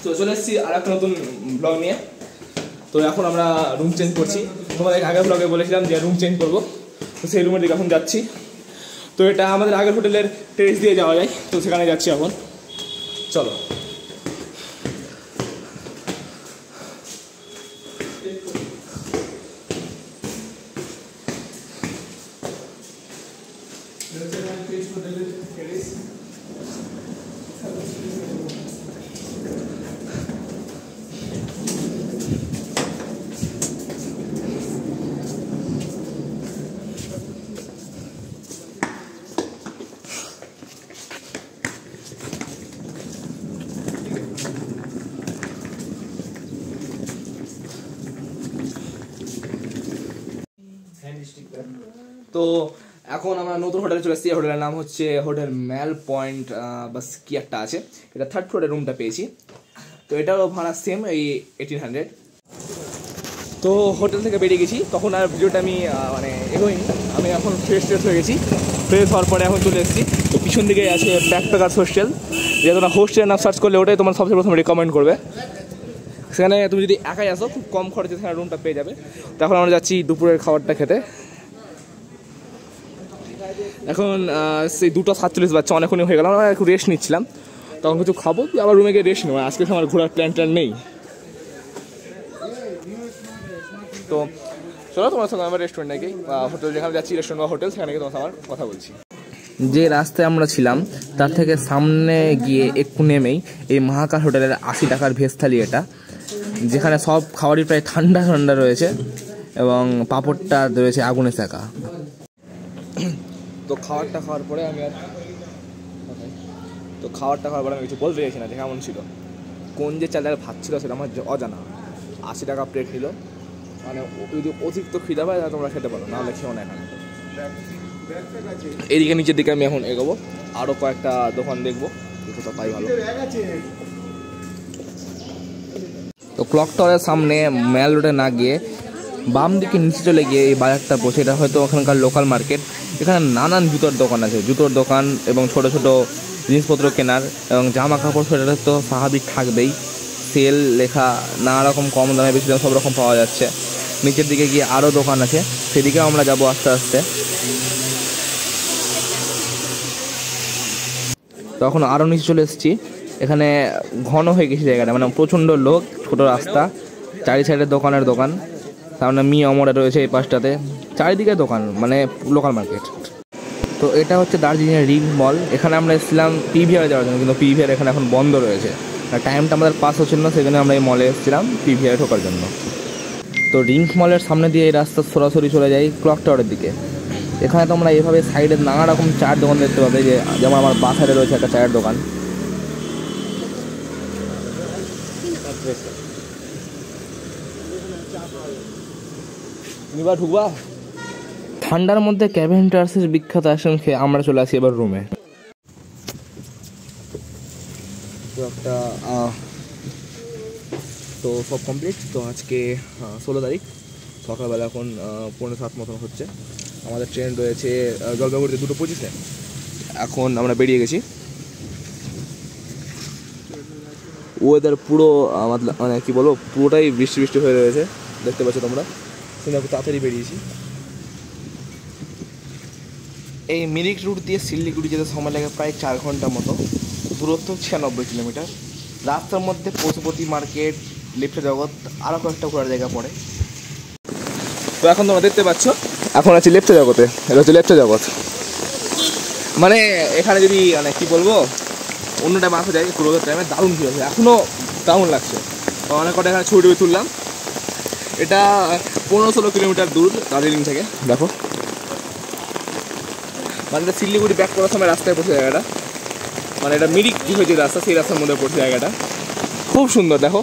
তো চলে এসেছি আর একটা নতুন ব্লগ নিয়ে। তো এখন আমরা রুম চেঞ্জ করছি। তোমাদের আগের ব্লগে বলেছিলাম যে রুম চেঞ্জ করবো, তো সেই রুমের দিকে এখন যাচ্ছি। তো এটা আমাদের আগের হোটেলের টেরেস দিয়ে যাওয়া যায়, তো সেখানে যাচ্ছি এখন। চলো। তো এখন আমরা নতুন হোটেলে চলে এসেছি। হোটেলের নাম হচ্ছে হোটেল ম্যাল পয়েন্ট, বাস কি একটা আছে। এটা 3rd ফ্লোরের রুমটা পেয়েছি। তো এটারও ভাড়া সেম এই 1800। তো হোটেল থেকে বেরিয়ে গেছি, তখন আর ভিডিওটা আমি মানে এগোইনি। আমি এখন ফ্রেশ হয়ে গেছি। ফ্রেশ হওয়ার পরে এখন চলে এসেছি। তো পিছন দিকে আছে ব্যাকপ্যাকার্স হোস্টেল। যে তোমরা হোস্টেলের নাম সার্চ করলে ওটাই তোমার সবচেয়ে প্রথমে রেকমেন্ড করবে। সেখানে তুমি যদি একাই আসো খুব কম খরচে সেখানে রুমটা পেয়ে যাবে। তখন আমরা যাচ্ছি দুপুরের খাবারটা খেতে। এখন সেই 2:47 বাজছে, অনেকক্ষণই হয়ে গেল। আমরা একটু রেস্ট নিচ্ছিলাম, তখন কিছু খাবো, আবার রুমে গিয়ে রেস্ট নেবো। আজকে আমার ঘোরার প্ল্যান নেই। তো চলো তোমার সঙ্গে আমার রেস্টুরেন্টে গিয়ে হোটেল যেখানে যাচ্ছি, রেস্টুরেন্ট বা হোটেল, সেখানে গিয়ে তোমার আমার কথা বলছি। যে রাস্তায় আমরা ছিলাম তার থেকে সামনে গিয়ে একটু নেমেই এই মহাকাল হোটেলের 80 টাকার ভেজ থালি এটা, যেখানে সব খাবারই প্রায় ঠান্ডা ঠান্ডা রয়েছে এবং পাঁপড়টা রয়েছে আগুনে সেকা। তো খাবারটা খাওয়ার পরে আমি কিছু বলতে চাইছি না যে কেমন ছিল। কোন যে চালের ভাত ছিল সেটা আমার অজানা। 80 টাকা প্লেট নিল, মানে যদি অতিরিক্ত খিদা পায় তাহলে তোমরা খেতে পারো, নাহলে খেও না এখানে। এদিকে নিচের দিকে আমি এখন এগোবো, আরও কয়েকটা দোকান দেখবো, কোথাও পাই ভালো। তো ক্লক টাওয়ারের সামনে ম্যাল রোডে না গিয়ে বাম দিকে নিচে চলে গিয়ে এই বাজারটা বসে। এটা হয়তো ওখানকার লোকাল মার্কেট। এখানে নানান জুতোর দোকান আছে, জুতোর দোকান এবং ছোট ছোট জিনিসপত্র কেনার এবং জামা কাপড় সেটা তো স্বাভাবিক থাকবেই। সেল লেখা, নানা রকম কম দামে বেশি দামে সব রকম পাওয়া যাচ্ছে। নিচের দিকে গিয়ে আরও দোকান আছে, সেদিকেও আমরা যাবো আস্তে আস্তে। তখন আরও নিচে চলে এসেছি। এখানে ঘন হয়ে গেছে জায়গাটা, মানে প্রচণ্ড লোক, ছোট রাস্তা, চারি সাইডে দোকানের দোকান। সামনে মি অমরে রয়েছে এই পাশটাতে, চারিদিকে দোকান, মানে লোকাল মার্কেট। তো এটা হচ্ছে দার্জিলিংয়ের রিং মল। এখানে আমরা এসেছিলাম পিভিআর যাওয়ার জন্য, কিন্তু পিভিআর এখানে এখন বন্ধ রয়েছে। টাইমটা আমাদের পাস হচ্ছিল না, সেখানে আমরা এই মলে এসেছিলাম পিভিআর ঢোকার জন্য। তো রিং মলের সামনে দিয়ে এই রাস্তা সরাসরি চলে যাই ক্লক টাওয়ারের দিকে। এখানে তোমরা এইভাবে সাইডে নানা রকম চায়ের দোকান দেখতে পাবে, যেমন আমার বাঁ সাইডে রয়েছে একটা চায়ের দোকান। ঢুকবা ঠান্ডার মধ্যে ক্যাভেন টার্সের বিখ্যাত আইসক্রিম খেয়ে আমরা চলে আসি এবার রুমে। তো একটা তো সব কমপ্লিট। তো আজকে 16 তারিখ সকালবেলা, এখন 6:45 মতন হচ্ছে। আমাদের ট্রেন রয়েছে জলপাইগুড়িতে 2:25-এ। এখন আমরা বেরিয়ে গেছি। ওয়েদার পুরো মানে কি বলবো, পুরোটাই বৃষ্টি বৃষ্টি হয়ে রয়েছে, দেখতে পাচ্ছ তোমরা। কিন্তু একটু তাড়াতাড়ি বেরিয়েছি। এই মিরিক রুট দিয়ে শিলিগুড়ি যেতে সময় লাগে প্রায় 4 ঘন্টা মতো। দূরত্ব 96 কিলোমিটার। রাস্তার মধ্যে পশুপতি মার্কেট, লিফ্ট জগৎ, আরও কয়েকটা ঘোরার জায়গা পড়ে। তো এখন তোমরা দেখতে পাচ্ছ, এখন আছি লেফট জগতে। এটা হচ্ছে লেফট জগৎ। মানে এখানে যদি মানে কী বলবো, অন্য টাইম আসা যায়, রোদের টাইমে দারুণ ভিড় আছে, এখনও দারুণ লাগছে। অনেক কটা এখানে ছবি তুললাম। এটা 15-16 কিলোমিটার দূর দার্জিলিং থেকে। দেখো, মানে এটা শিলিগুড়ি ব্যাক করার সময় রাস্তায় পড়ছে জায়গাটা, মানে এটা মিরিক হয়ে যে রাস্তা, সেই রাস্তার মধ্যে পড়ছে জায়গাটা। খুব সুন্দর। দেখো,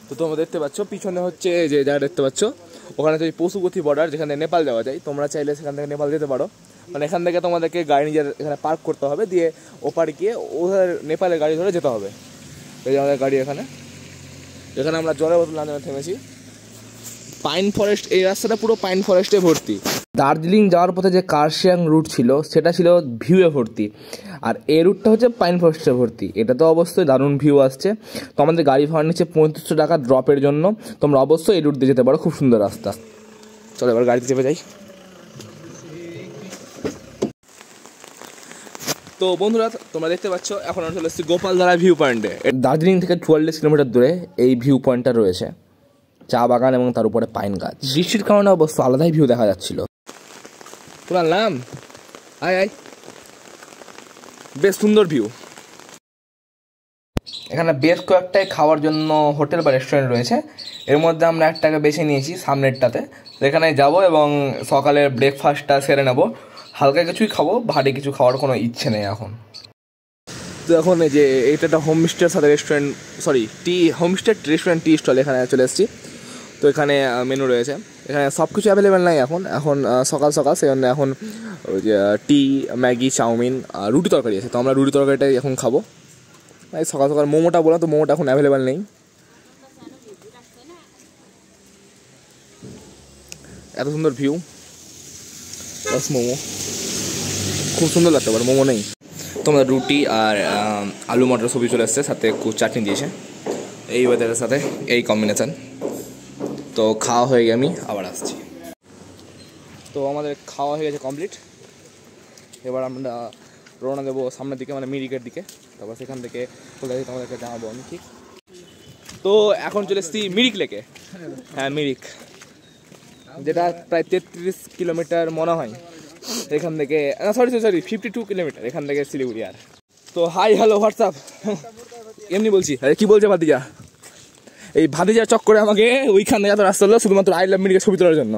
তো তোমরা দেখতে পাচ্ছ পিছনে হচ্ছে যে জায়গা দেখতে পাচ্ছ, ওখানে হচ্ছে পশুপতি বর্ডার, যেখানে নেপাল যাওয়া যায়। তোমরা চাইলে সেখান থেকে নেপাল যেতে পারো। মানে এখান থেকে তোমাদেরকে গাড়ি নিজের এখানে পার্ক করতে হবে, দিয়ে ওপারে গিয়ে ওদের নেপালের গাড়ি ধরে যেতে হবে। এই যে আমাদের গাড়ি এখানে আমরা জলের বোতল আনতে থেমেছি। পাইন ফরেস্ট, এই রাস্তাটা পুরো পাইন ফরেস্টে ভর্তি। দার্জিলিং যাওয়ার পথে যে কার্শিয়াং রুট ছিল সেটা ছিল ভিউয়ে ভর্তি, আর এই রুটটা হচ্ছে পাইন ফরেস্টে ভর্তি। এটা তো অবশ্যই দারুণ ভিউ আসছে। তো আমাদের গাড়ি ভাড়া নিচ্ছে 3500 টাকা ড্রপের জন্য। তোমরা অবশ্যই এই রুট দিয়ে যেতে পারো, খুব সুন্দর রাস্তা। চলো এবার গাড়িতে চেপে যাই। তো বন্ধুরা, তোমরা দেখতে পাচ্ছ এখন আমরা চলে এসেছি গোপালধারা ভিউ পয়েন্টে। দার্জিলিং থেকে 44 কিলোমিটার দূরে এই ভিউ পয়েন্টটা রয়েছে, চা বাগান এবং তার উপরে পাইন গাছ। বৃষ্টির কারণে অবশ্য আলাদাই ভিউ দেখা যাচ্ছিল। তোমার নাম আয় আয়, বেশ সুন্দর ভিউ। এখানে বেশ কয়েকটাই খাওয়ার জন্য হোটেল বা রেস্টুরেন্ট রয়েছে। এর মধ্যে আমরা একটাকে বেছে নিয়েছি সামনেরটাতে। এখানে যাব এবং সকালের ব্রেকফাস্টটা সেরে নেবো। হালকা কিছুই খাবো, ভারী কিছু খাওয়ার কোনো ইচ্ছে নেই এখন। তো এখন এই যে এটা একটা হোমস্টের সাথে রেস্টুরেন্ট, সরি হোমস্টে রেস্টুরেন্ট টি স্টল, এখানে চলে এসেছি। তো এখানে মেনু রয়েছে, এখানে সব কিছু অ্যাভেলেবেল নাই এখন সকাল সকাল, সেই জন্য এখন ওই যে টি, ম্যাগি, চাউমিন, রুটি তরকারি আছে। তো আমরা রুটি তরকারিটাই এখন খাবো। এই সকাল সকাল মোমোটা বললাম, তো মোমোটা এখন অ্যাভেলেবেল নেই। এত সুন্দর ভিউ, প্লাস মোমো খুব সুন্দর লাগছে, আবার মোমো নেই। তোমাদের রুটি আর আলু মটর সবজি চলে এসছে, সাথে একটু চাটনি দিয়েছে। এই ওয়েদারের সাথে এই কম্বিনেশান। তো খাওয়া হয়ে গিয়ে আমি আবার আসছি। তো আমাদের খাওয়া হয়ে গেছে কমপ্লিট। এবার আমরা রওনা দেবো সামনের দিকে, মানে মিরিকের দিকে। তারপর সেখান থেকে কোথায় তোমাদেরকে জানাবো আমি, ঠিক। তো এখন চলে এসেছি মিরিক লেকে। হ্যাঁ, মিরিক, যেটা প্রায় 33 কিলোমিটার মনে হয় এখান থেকে। সরি 52 কিলোমিটার এখান থেকে শিলিগুড়ি। আর তো হাই হ্যালো হোয়াটসঅ্যাপ, এমনি বলছি। আরে কী বলছে ভাতিজা? এই ভাতিজার চক্করে আমাকে ওইখান থেকে এত রাস্তা হলো শুধুমাত্র আই লাভ মিরিকের ছবি তোলার জন্য।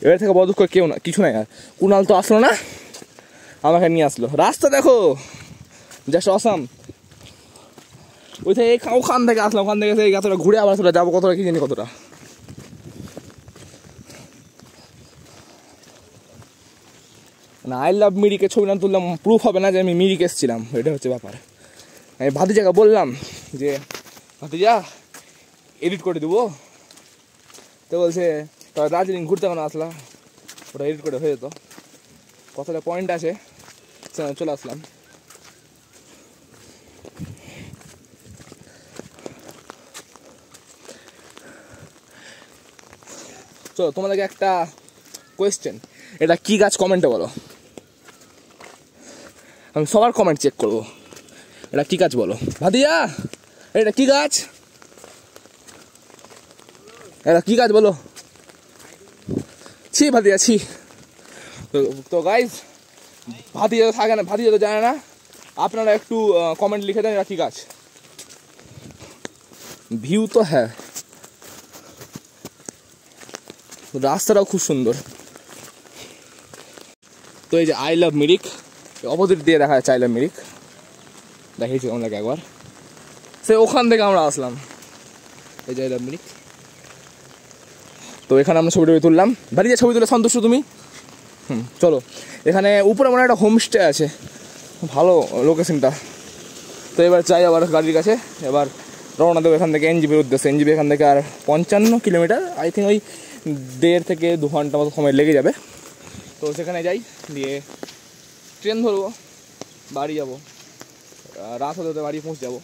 এবার থেকে বড় দুঃখ কেউ না, কিছু নাই। আর কুণাল তো আসলো না, আমাকে নিয়ে আসলো। রাস্তা দেখো, জাস্ট অসাম। ওই থেকে ওখান থেকে আসলাম, ওখান থেকে এতটা ঘুরে আবার আসলে যাবো কতটা কি জানি কতটা। না, আই লাভ মিরিকে ছবি না তুললাম প্রুফ হবে না যে আমি মিরিক এসেছিলাম, এটা হচ্ছে ব্যাপার। আমি ভাতিজাকে বললাম যে ভাতিজা এডিট করে দেবো, তো বলছে তবে দার্জিলিং ঘুরতে কেন আসলা, ওটা এডিট করে হয়ে যেত। কতটা পয়েন্ট আছে চলে আসলাম। চলো তোমাদেরকে একটা কোয়েশ্চেন, এটা কি গাছ কমেন্টে বলো। আমি সবার কমেন্ট চেক করবো। এটা কি গাছ বলো ভাতিজা, এটা কি গাছ, এটা কি গাছ বলো। ছি ভাতিজা ছি। তো গাইজ, ভাতিজা তো থাকে না, ভাতিজা তো জানে না। আপনারা একটু কমেন্ট লিখে দেন এটা কি গাছ। ভিউ তো হ্যাঁ, রাস্তাটাও খুব সুন্দর। তো এই যে আই লাভ মিরিক, অপোজিট দিয়ে দেখা যাচ্ছে আই লাভ মিরিক, দেখিয়েছি আমাকে একবার। সে ওখান থেকে আমরা আসলাম, এই যে আই লাভ মিরিক। তো এখানে আমরা ছবি তুললাম। ভাতিজা ছবি তুলে সন্তুষ্ট তুমি? চলো, এখানে উপরে মনে হয় একটা হোমস্টে আছে, ভালো লোকেশনটা। তো এবার চাই আবার গাড়ির কাছে, এবার রওনা দেবো এখান থেকে এনজিপির উদ্দেশ্যে। এনজিপি এখান থেকে আর 55 কিলোমিটার, আই থিঙ্ক ওই 1.5 থেকে 2 ঘন্টা মতো সময় লেগে যাবে। তো সেখানে যাই, দিয়ে ট্রেন ধরবো, বাড়ি যাবো। রাত হতে হতে বাড়ি পৌঁছে যাবো।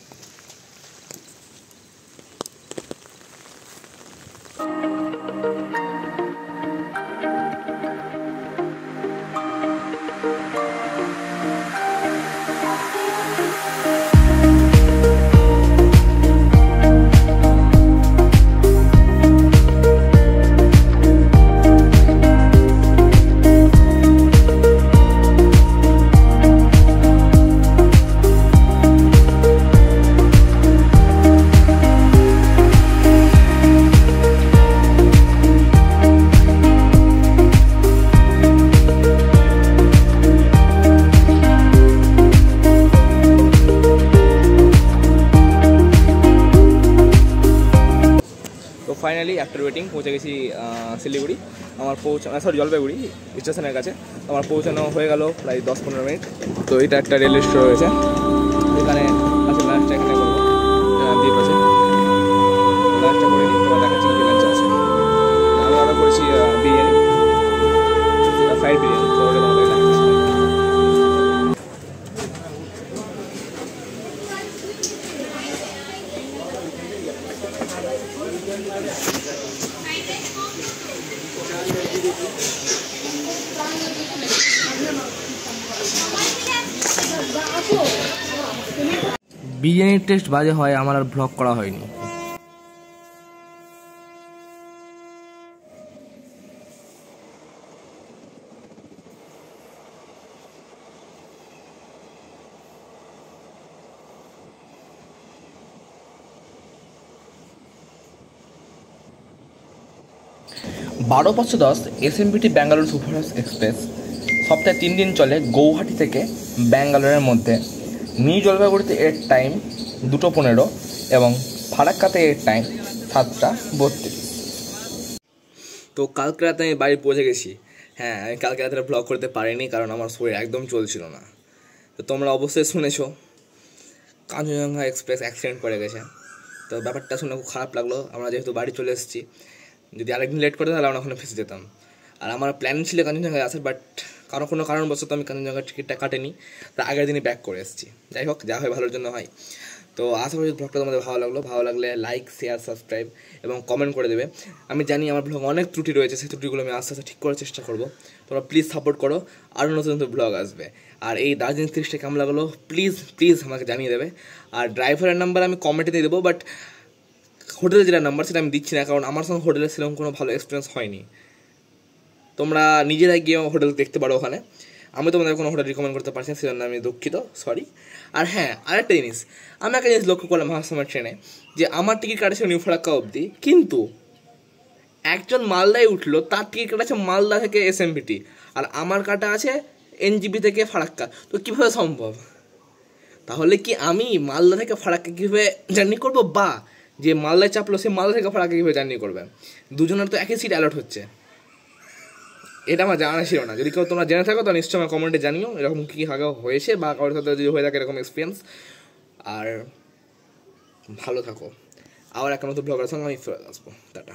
ফাইনালি আফটার ওয়েটিং পৌঁছে গেছি শিলিগুড়ি। আমার জলপাইগুড়ি স্টেশনের কাছে। আমার পৌঁছানো হয়ে গেল প্রায় 10-15 মিনিট। তো এটা একটা রেল স্টোর রয়েছে, এখানে আছে লাঞ্চটা এখানে করবো, দ্বীপ আছে, লাঞ্চটা করে নিই। তোমার দেখাচ্ছি কি লাঞ্চ আছে। আমি অর্ডার করেছি বিরিয়ানি। ফ্রাইড বিরিয়ানি, তো ওটা তোমাদের দেখাচ্ছি। বিরিয়ানির টেস্ট বাজে হয়, আমার আর ব্লগ করা হয়নি। 12:10 এসএমবিটি ব্যাঙ্গালোর সুপারফাস্ট এক্সপ্রেস সপ্তাহে 3 দিন চলে গৌহাটি থেকে ব্যাঙ্গালোরের মধ্যে। নিউ জলপাইগুড়িতে এর টাইম 2:15 এবং ফারাক্কাতে এর টাইম 7:32। তো কালকে রাতে আমি বাড়ি পৌঁছে গেছি। হ্যাঁ, আমি কালকে রাতে ব্লগ করতে পারিনি কারণ আমার শরীর একদম চলছিল না। তো তোমরা অবশ্যই শুনেছো কাঞ্চনজঙ্ঘা এক্সপ্রেস অ্যাক্সিডেন্ট করে গেছে। তো ব্যাপারটা শুনে খুব খারাপ লাগলো। আমরা যেহেতু বাড়ি চলে এসেছি, যদি আরেকদিন লেট করে তাহলে আমরা ওখানে ফেসে যেতাম। আর আমার প্ল্যান ছিল কাঞ্চনজঙ্ঘায় আসার, বাট কোনো কারণবশত আমি কাঞ্চনজঙ্ঘার টিকিটটা কাটেনি, তার আগের দিনই ব্যাক করে এসেছি। যাই হোক, যা হয় ভালোর জন্য হয়। তো আশা করি ব্লগটা তোমাদের ভালো লাগলে লাইক, শেয়ার, সাবস্ক্রাইব এবং কমেন্ট করে দেবে। আমি জানি আমার ব্লগ অনেক ত্রুটি রয়েছে, সেই ত্রুটিগুলো আমি আস্তে আস্তে ঠিক করার চেষ্টা করবো। তোমরা প্লিজ সাপোর্ট করো, আরও নতুন নতুন ব্লগ আসবে। আর এই দার্জিলিং সিরিজটা কেমন লাগলো প্লিজ আমাকে জানিয়ে দেবে। আর ড্রাইভারের নাম্বার আমি কমেন্টে দিয়ে দেবো, বাট হোটেলের যেটা নাম্বার সেটা আমি দিচ্ছি না, কারণ আমার সঙ্গে হোটেলের সেরকম কোনো ভালো এক্সপিরিয়েন্স হয়নি। তোমরা নিজেরাই গিয়ে হোটেল দেখতে পারো ওখানে। আমি তোমাদের কোনো হোটেল রিকমেন্ড করতে পারছি না, সেজন্য আমি দুঃখিত, সরি। আর হ্যাঁ, আরেকটা জিনিস, আমি একটা জিনিস লক্ষ্য করলাম মহাসময় ট্রেনে, যে আমার টিকিট কাটেছে নিউ ফারাক্কা অবধি, কিন্তু একজন মালদায় উঠলো, তার টিকিট কাটা আছে মালদা থেকে এসএমবিটি, আর আমার কাটা আছে এনজিপি থেকে ফারাক্কা। তো কীভাবে সম্ভব? তাহলে কি আমি মালদা থেকে ফারাক্কা কীভাবে জার্নি করবো, বা যে মালদায় চাপলো সে মালদা থেকে ফারাক্কা কীভাবে জার্নি করবে? দুজনের তো একই সিট অ্যালট হচ্ছে। এটা আমার জানা ছিল না। যদি কেউ তোমরা জেনে থাকো তো নিশ্চয়ই আমার কমেন্টে জানিও এরকম কী আগে হয়েছে, বা কারোর সাথে যদি হয়ে থাকে এরকম এক্সপিরিয়েন্স। আর ভালো থাকো। আবার একটা নতুন ব্লগের সঙ্গে আমি ফেরত আসবো। টাটা।